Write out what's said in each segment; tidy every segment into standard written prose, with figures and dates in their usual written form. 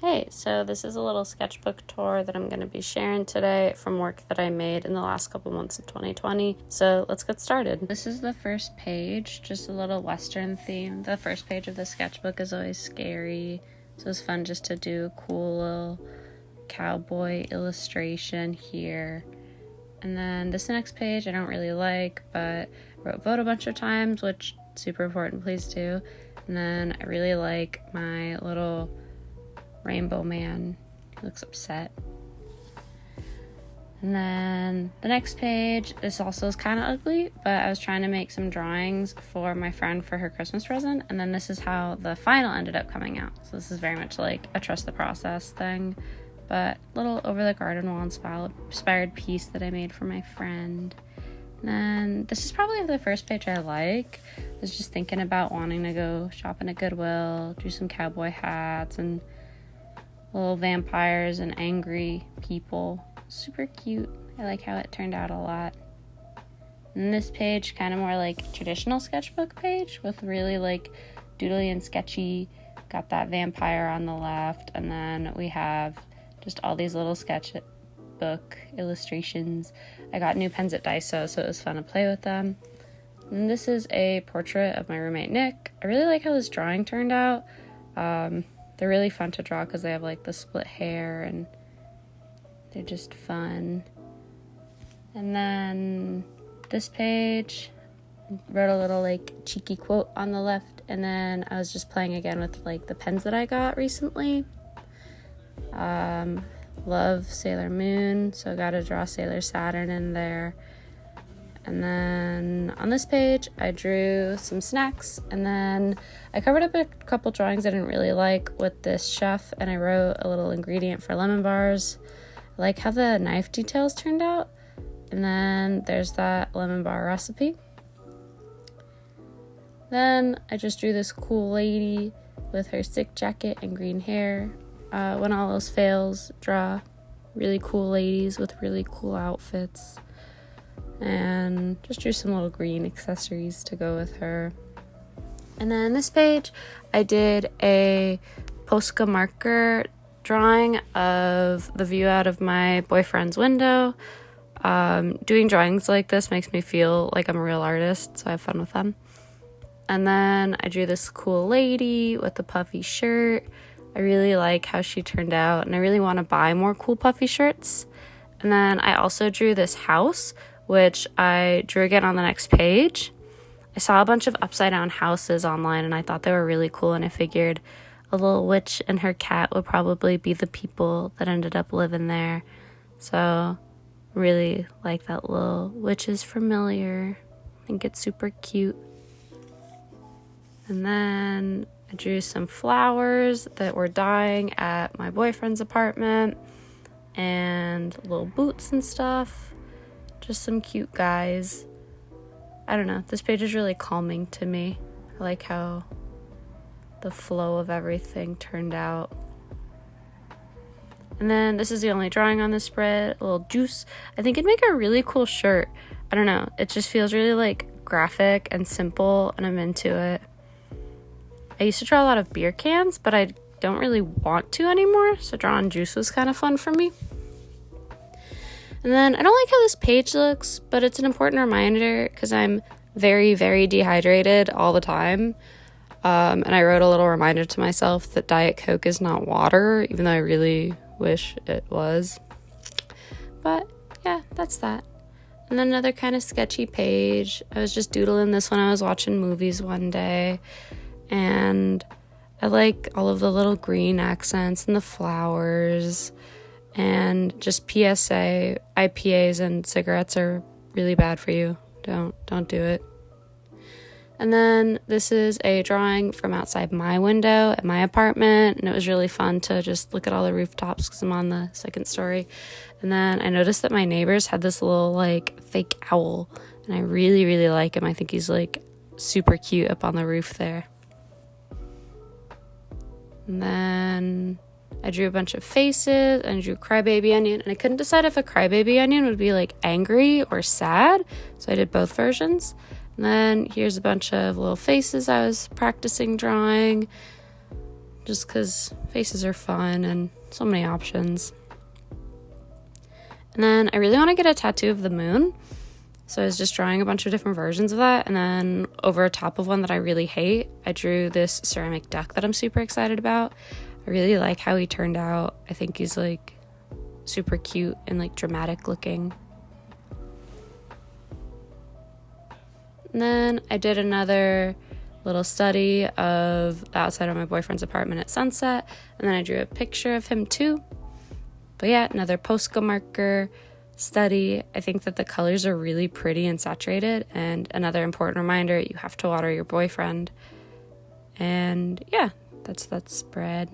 Hey, so this is a little sketchbook tour that I'm going to be sharing today from work that I made in the last couple months of 2020. So let's get started. This is the first page, just a little Western theme. The first page of the sketchbook is always scary, so it's fun just to do a cool little cowboy illustration here. And then this next page I don't really like, but I wrote vote a bunch of times, which is super important, please do. And then I really like my little rainbow man. He looks upset. And then the next page, this also is kind of ugly, but I was trying to make some drawings for my friend for her Christmas present, and then this is how the final ended up coming out. So this is very much like a trust the process thing, but little over the garden wall inspired piece that I made for my friend. And then this is probably the first page I like. I was just thinking about wanting to go shopping at Goodwill, do some cowboy hats and little vampires and angry people. Super cute. I like how it turned out a lot. And this page, kind of more like traditional sketchbook page with really like doodly and sketchy. Got that vampire on the left, and then we have just all these little sketchbook illustrations. I got new pens at Daiso, so it was fun to play with them. And this is a portrait of my roommate Nick. I really like how this drawing turned out. They're really fun to draw because they have like the split hair and they're just fun. And then this page, wrote a little like cheeky quote on the left, and then I was just playing again with like the pens that I got recently. Love Sailor Moon, so I got to draw Sailor Saturn in there. And then on this page, I drew some snacks, and then I covered up a couple drawings I didn't really like with this chef, and I wrote a little ingredient for lemon bars. I like how the knife details turned out. And then there's that lemon bar recipe. Then I just drew this cool lady with her sick jacket and green hair. When all else fails, draw really cool ladies with really cool outfits. And just drew some little green accessories to go with her. And then this page, I did a posca marker drawing of the view out of my boyfriend's window. Doing drawings like this makes me feel like I'm a real artist, so I have fun with them. And then I drew this cool lady with a puffy shirt. I really like how she turned out, and I really want to buy more cool puffy shirts. And then I also drew this house, which I drew again on the next page. I saw a bunch of upside down houses online, and I thought they were really cool, and I figured a little witch and her cat would probably be the people that ended up living there. So really like that little witch is familiar. I think it's super cute. And then I drew some flowers that were dying at my boyfriend's apartment, and little boots and stuff. Just some cute guys. I don't know, this page is really calming to me. I like how the flow of everything turned out. And then this is the only drawing on the spread, a little juice. I think it'd make a really cool shirt. I don't know, it just feels really like graphic and simple, and I'm into it. I used to draw a lot of beer cans, but I don't really want to anymore, so drawing juice was kind of fun for me. And then I don't like how this page looks, but it's an important reminder because I'm very, very dehydrated all the time. And I wrote a little reminder to myself that Diet Coke is not water, even though I really wish it was. But yeah, that's that. And then another kind of sketchy page. I was just doodling this when I was watching movies one day. And I like all of the little green accents and the flowers. And just PSA, IPAs and cigarettes are really bad for you. Don't do it. And then this is a drawing from outside my window at my apartment, and it was really fun to just look at all the rooftops because I'm on the second story. And then I noticed that my neighbors had this little like fake owl, and I really, really like him. I think he's like super cute up on the roof there. And then I drew a bunch of faces, and I drew crybaby onion, and I couldn't decide if a crybaby onion would be like angry or sad, so I did both versions. And then here's a bunch of little faces I was practicing drawing. just because faces are fun and so many options. And then I really want to get a tattoo of the moon. So I was just drawing a bunch of different versions of that. And then over top of one that I really hate, I drew this ceramic duck that I'm super excited about. I really like how he turned out. I think he's like super cute and like dramatic looking. And then I did another little study of the outside of my boyfriend's apartment at sunset. And then I drew a picture of him too. But yeah, another posca marker study. I think that the colors are really pretty and saturated. And another important reminder, you have to water your boyfriend. And yeah, that's that spread.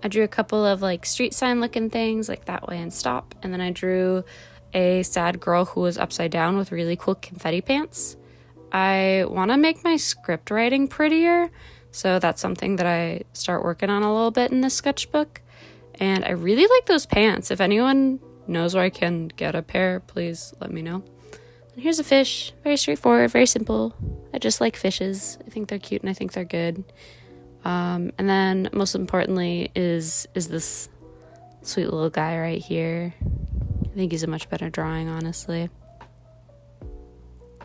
I drew a couple of like street sign looking things like that way and stop. And then I drew a sad girl who was upside down with really cool confetti pants. I want to make my script writing prettier. So that's something that I start working on a little bit in this sketchbook. And I really like those pants. If anyone knows where I can get a pair, please let me know. And here's a fish. Very straightforward, very simple. I just like fishes. I think they're cute and I think they're good. And then most importantly is this sweet little guy right here. I think he's a much better drawing, honestly.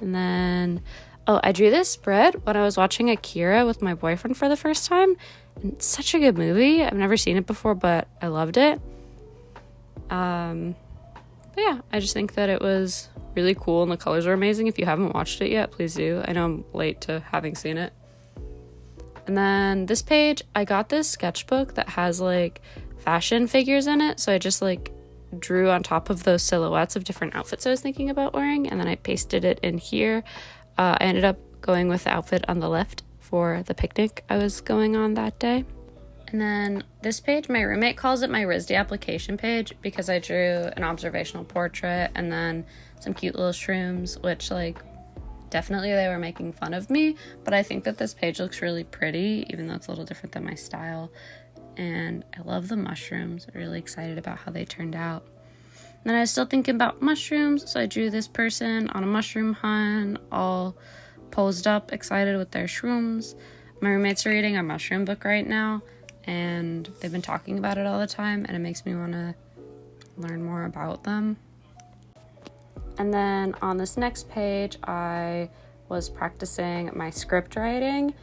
And then, I drew this spread when I was watching Akira with my boyfriend for the first time. And it's such a good movie. I've never seen it before, but I loved it. But yeah, I just think that it was really cool and the colors are amazing. If you haven't watched it yet, please do. I know I'm late to having seen it. And then this page, I got this sketchbook that has like fashion figures in it. So I just like drew on top of those silhouettes of different outfits I was thinking about wearing. And then I pasted it in here. I ended up going with the outfit on the left for the picnic I was going on that day. And then this page, my roommate calls it my RISD application page because I drew an observational portrait and then some cute little shrooms, which like definitely they were making fun of me, but I think that this page looks really pretty, even though it's a little different than my style. And I love the mushrooms. I'm really excited about how they turned out. And then I was still thinking about mushrooms, so I drew this person on a mushroom hunt, all posed up, excited with their shrooms. My roommates are reading a mushroom book right now, and they've been talking about it all the time, and it makes me want to learn more about them. And then on this next page, I was practicing my script writing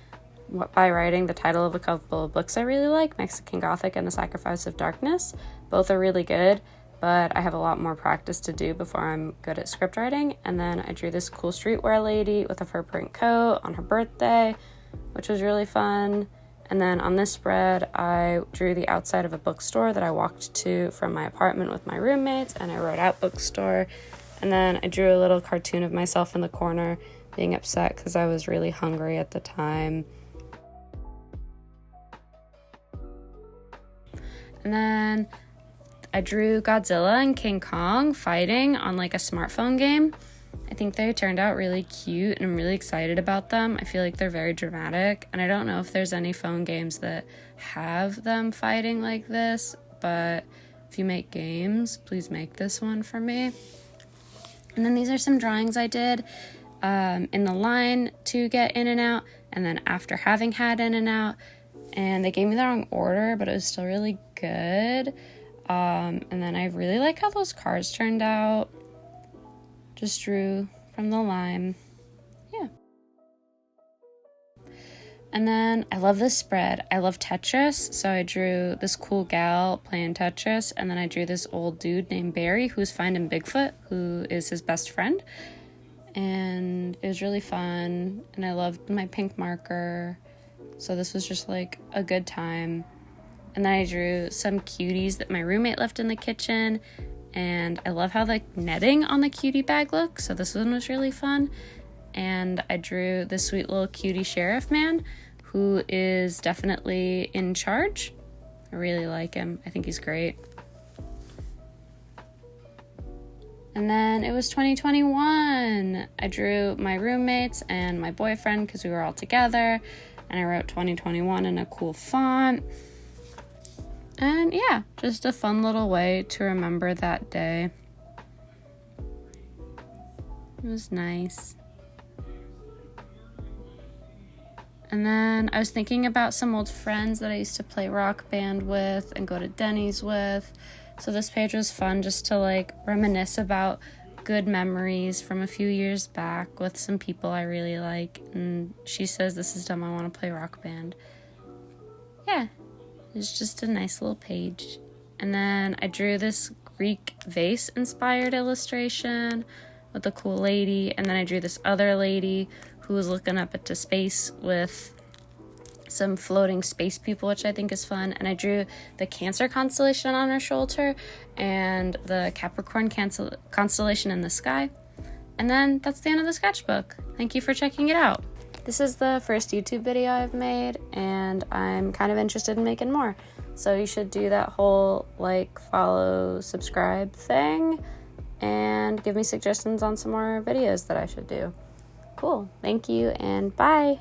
by writing the title of a couple of books I really like, Mexican Gothic and The Sacrifice of Darkness. Both are really good, but I have a lot more practice to do before I'm good at script writing. And then I drew this cool streetwear lady with a fur print coat on her birthday, which was really fun. And then on this spread, I drew the outside of a bookstore that I walked to from my apartment with my roommates, and I wrote out bookstore. And then I drew a little cartoon of myself in the corner being upset because I was really hungry at the time. And then I drew Godzilla and King Kong fighting on like a smartphone game. I think they turned out really cute and I'm really excited about them. I feel like they're very dramatic, and I don't know if there's any phone games that have them fighting like this, but if you make games, please make this one for me. And then these are some drawings I did in the line to get in and out, and then after having had in and out. And they gave me the wrong order, but it was still really good. And then I really like how those cars turned out. Just drew from the line. Yeah. And then I love this spread. I love Tetris, so I drew this cool gal playing Tetris, and then I drew this old dude named Barry who's finding Bigfoot, who is his best friend. And it was really fun, and I loved my pink marker, so this was just like a good time. And then I drew some cuties that my roommate left in the kitchen, and I love how the netting on the cutie bag looks, so this one was really fun. And I drew this sweet little cutie sheriff man who is definitely in charge. I really like him. I think he's great. And then it was 2021. I drew my roommates and my boyfriend because we were all together, and I wrote 2021 in a cool font. And yeah, just a fun little way to remember that day. It was nice. And then I was thinking about some old friends that I used to play rock band with and go to Denny's with. So this page was fun just to like reminisce about good memories from a few years back with some people I really like. And she says, "This is dumb, I want to play rock band." Yeah, it's just a nice little page. And then I drew this Greek vase inspired illustration with a cool lady. And then I drew this other lady who was looking up into space with some floating space people, which I think is fun. And I drew the Cancer constellation on her shoulder and the Capricorn constellation in the sky. And then that's the end of the sketchbook. Thank you for checking it out. This is the first YouTube video I've made, and I'm kind of interested in making more. So you should do that whole like, follow, subscribe thing, and give me suggestions on some more videos that I should do. Cool. Thank you, and bye.